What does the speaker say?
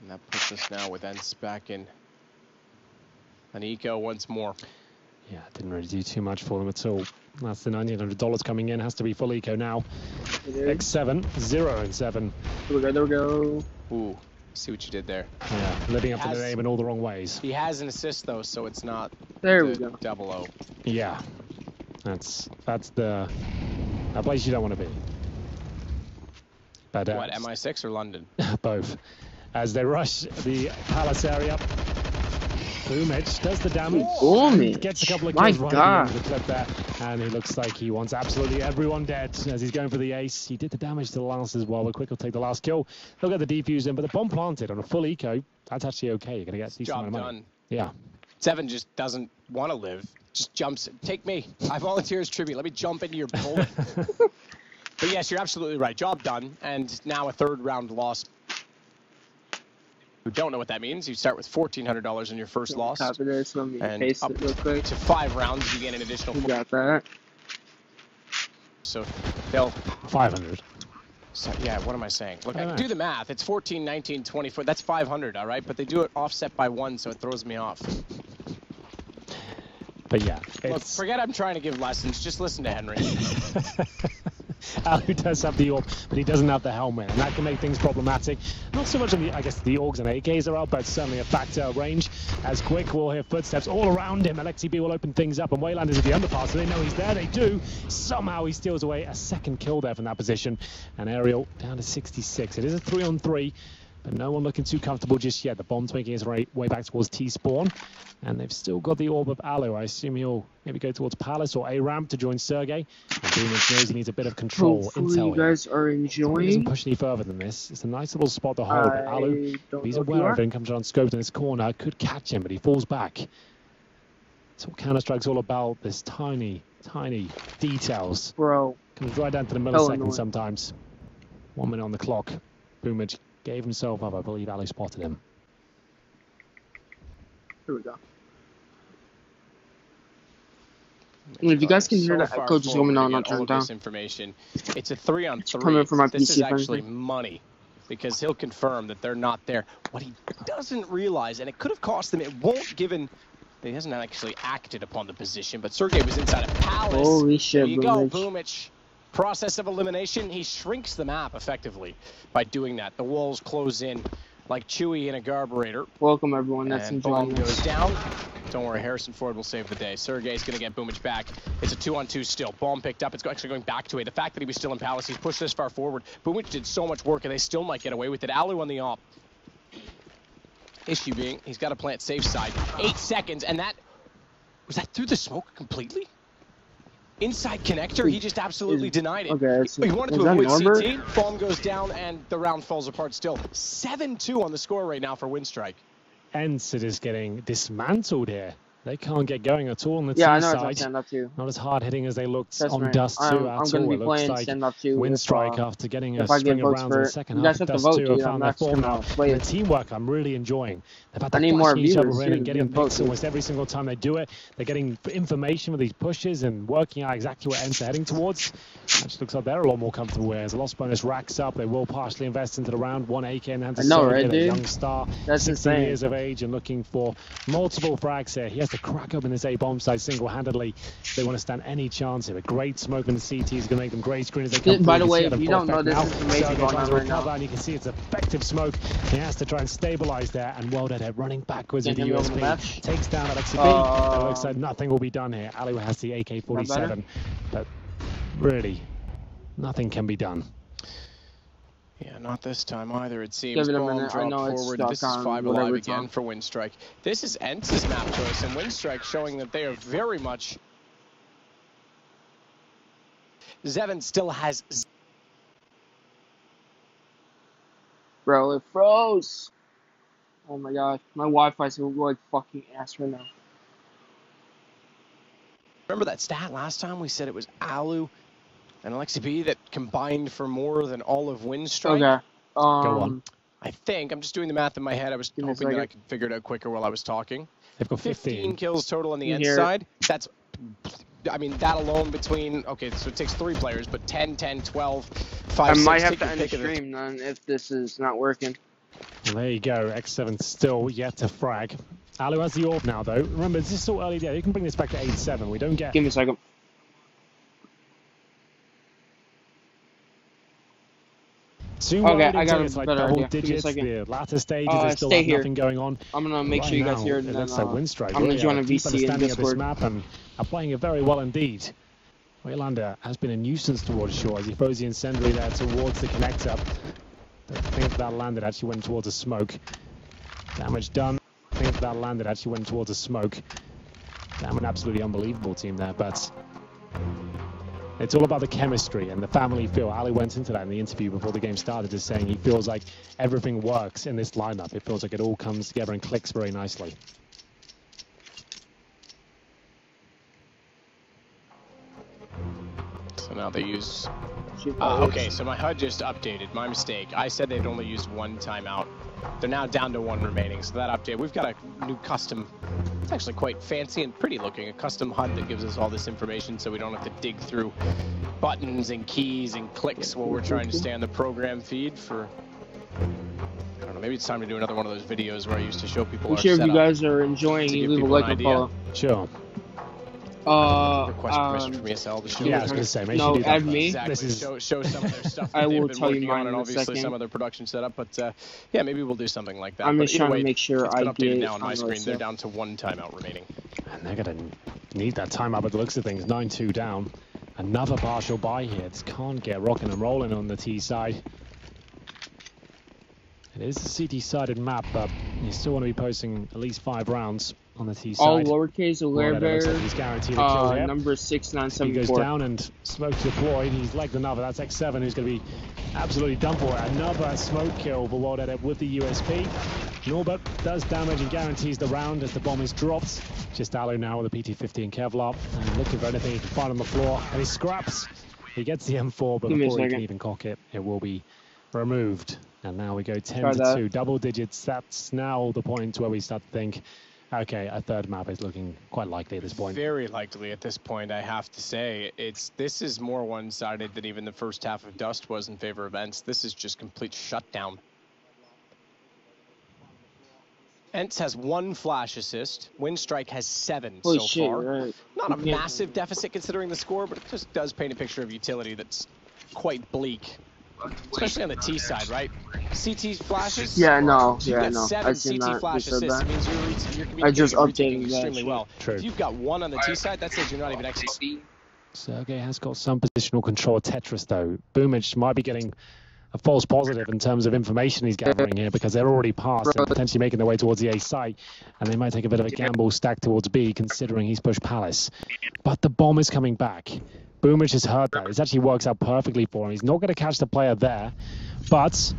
And that puts us now with Ents back in an eco once more. Yeah, didn't really do too much for them at all. That's the $1,900 coming in. Has to be full eco now. X7, 0 and 7. There we go. Ooh, see what you did there. Yeah, living up to the name in all the wrong ways. He has an assist though, so it's not there we go. Double O. Yeah, that's the a place you don't want to be. But what, MI6 or London? Both. As they rush the palace area. Boomich does the damage. Boomich gets a couple of kills right into the clip there, and he looks like he wants absolutely everyone dead as he's going for the ace. He did the damage to the last as well, but Quick will take the last kill. They'll get the defuse in, but the bomb planted on a full eco, that's actually okay. You're going to get a decent amount of money. Done. Yeah. Seven just doesn't want to live. Just jumps. Take me. I volunteer as tribute. Let me jump into your bullet. But yes, you're absolutely right. Job done, and now a third round loss. Who don't know what that means, you start with $1,400 in your first loss, top of this, let me and paste up it real quick. to 5 rounds, you get an additional. You got that. So they'll 500. So, yeah, what am I saying? Look, I can do the math. It's 14, 19, 24. That's 500, all right? But they do it offset by 1, so it throws me off. But yeah, look, forget I'm trying to give lessons. Just listen to Henry. Alu does have the orb, but he doesn't have the helmet, and that can make things problematic. Not so much on the, I guess, the Orgs and AKs are out, but certainly a factor range. As Quick will hear footsteps all around him, Alexi B will open things up, and Wayland is at the underpass, so they know he's there. They do. Somehow he steals away a second kill there from that position, and Ariel down to 66. It is a 3-on-3. But no one looking too comfortable just yet. The bomb's making its way back towards T-spawn. And they've still got the orb of Alu. I assume he'll maybe go towards Palace or A-ramp to join Sergey. And Boomich knows he needs a bit of control. Hopefully you guys are enjoying. He doesn't push any further than this. It's a nice little spot to hold. But Alu, he's aware of it and comes around scoped in this corner. Could catch him, but he falls back. That's what Counter-Strike's all about. This tiny, tiny details. Bro. Comes right down to the millisecond sometimes. 1 minute on the clock. Boomich gave himself up. I believe Ali spotted him. Here we go. If you guys can hear that echo, just let me know and I'll turn it down. Information. It's a 3-on-3. Coming from my this PC is actually money because he'll confirm that they're not there. What he doesn't realize, and it could have cost them, it won't given. He hasn't actually acted upon the position, but Sergey was inside a palace. Holy shit, there you go, Boomich. Process of elimination, he shrinks the map effectively by doing that. The walls close in like Chewie in a carburetor. Welcome everyone, that's enjoying goes down. Don't worry, Harrison Ford will save the day. Sergey's gonna get Boomich back. It's a 2-on-2 still. Bomb picked up, it's actually going back to it. The fact that he was still in Palace, he's pushed this far forward. Boomich did so much work and they still might get away with it. Alu on the op. Issue being, he's got to plant safe side. 8 seconds, and was that through the smoke completely? Inside connector, he just absolutely denied it. Okay, he wanted to avoid CT, bomb goes down, and the round falls apart still. 7-2 on the score right now for Winstrike. Ents is getting dismantled here. They can't get going at all on the T I know side. it's stand up too. Not as hard hitting as they looked on right. Dust 2 I'm at gonna all. be It looks playing like stand up too. Winstrike after getting a if I string get of votes rounds for in the it. second You half. guys have to Dust vote, 2 dude. have found their form now. The teamwork I'm really enjoying. They've had I need more viewers, each other in and dude. getting Vote, picks almost every single time they do it. They're getting information with these pushes and working out exactly what Ents are heading towards. Which looks like they're a lot more comfortable with. As the loss bonus racks up, they will partially invest into the round. 1 AK in the hands of Sergey, a young star, that's 16 years of age and looking for multiple frags here. He has to crack open this A-bomb site single-handedly. They want to stand any chance here. A great smoke in the CT is going to make them grey screen as they come By through. the way, if you don't know, this information going on right now. And you can see it's effective smoke. He has to try and stabilize there, and World Head running backwards with the USP. Takes down Alexi B. It looks like nothing will be done here. Ali has the AK-47, but really, nothing can be done. Yeah, not this time either, it seems. Give it a minute. I know it's stuck. This is 5 alive again for Winstrike. This is Ents' map choice, and Winstrike showing that they are very much... Zevin still has... Bro, it froze! Oh my god, my Wi-Fi's like fucking ass right now. Remember that stat last time? We said it was Alu and Alexi B that combined for more than all of Winstrike. Okay. Go on. I think, I'm just doing the math in my head. I was hoping that I could figure it out quicker while I was talking. They've got 15 kills total on the Ents side. That's, I mean, that alone between, okay, so it takes 3 players, but 10, 10, 12, 5, 6. I might have to end the stream then if this is not working. And there you go, X7 still yet to frag. Alu has the orb now, though. Remember, this is still early there. You can bring this back to 8-7. We don't get... Give me a second. Soon Okay, I got a it's like better double idea. Give me a digits. second. The latter stages, there's still stay here. nothing going on. I'm gonna make Right sure you guys now, hear it, it and looks then like Windstrike I'm gonna really join a deep VC in understanding of this Discord. map and are playing it very well indeed. Waylander has been a nuisance towards shore as he throws the incendiary there towards the connector. Don't think that landed, actually went towards a smoke. Damage done. Think that landed, actually went towards a smoke. Damn, an absolutely unbelievable team there, but it's all about the chemistry and the family feel. Ali went into that in the interview before the game started, just saying he feels like everything works in this lineup. It feels like it all comes together and clicks very nicely. So now they use... okay, so my HUD just updated. My mistake. I said they'd only used one timeout. They're now down to one remaining, so that update. We've got a new custom... It's actually quite fancy and pretty looking. A custom HUD that gives us all this information so we don't have to dig through buttons and keys and clicks while we're trying to stay on the program feed for... I don't know, maybe it's time to do another one of those videos where I used to show people our Sure, if setup you guys are enjoying, to you give leave a people an like and idea. follow. Sure. Request permission from ESL to show. Yeah, I was going to say, make sure no, you do that add first. me. Exactly. This is... show some of their stuff that I they've will been tell you working mine on, and in a obviously second. some of their production setup. But yeah, maybe we'll do something like that. I'm But just either trying way, to make sure it's been I updated get now on my on screen. They're myself. down to one timeout remaining. And they're going to need that timeout by the looks of things. 9-2 down. Another partial buy here. This can't get rocking and rolling on the T side. It is a CT-sided map, but you still want to be posting at least 5 rounds on the T side. All lowercase, Well, Alaire looks like Bear, he's guaranteed a kill here. number He 6974. goes down and smoke deployed. He's legged another. That's X7 who's going to be absolutely done for. Another smoke kill for World Edit with the USP. Norbert does damage and guarantees the round as the bomb is dropped. Just Alu now with a PT-50 Kevlar and looking for anything he can find on the floor. And he scraps. He gets the M4, but before he can even cock it, it will be removed. And now we go 10-2, double digits. That's now the point where we start to think, okay, a third map is looking quite likely at this point. Very likely at this point, I have to say. This is more one-sided than even the first half of Dust was in favor of Ents. This is just complete shutdown. Ents has 1 flash assist. Windstrike has 7 Holy so shit, far. right. Not a massive deficit considering the score, but it just does paint a picture of utility that's quite bleak. Especially on the T side, right? CT flashes? Yeah, no, If you've yeah, got no. 7 I've seen CT that. flash You said assists, that. it means you're I just communicating updated that extremely shit. well. True. If you've got 1 on the T side, that says you're not even executing. Sergey has got some positional control of Tetris, though. Boomage might be getting a false positive in terms of information he's gathering here because they're already past and potentially making their way towards the A site. And they might take a bit of a gamble stack towards B, considering he's pushed Palace. But the bomb is coming back. Boomage has heard that. It actually works out perfectly for him. He's not going to catch the player there, but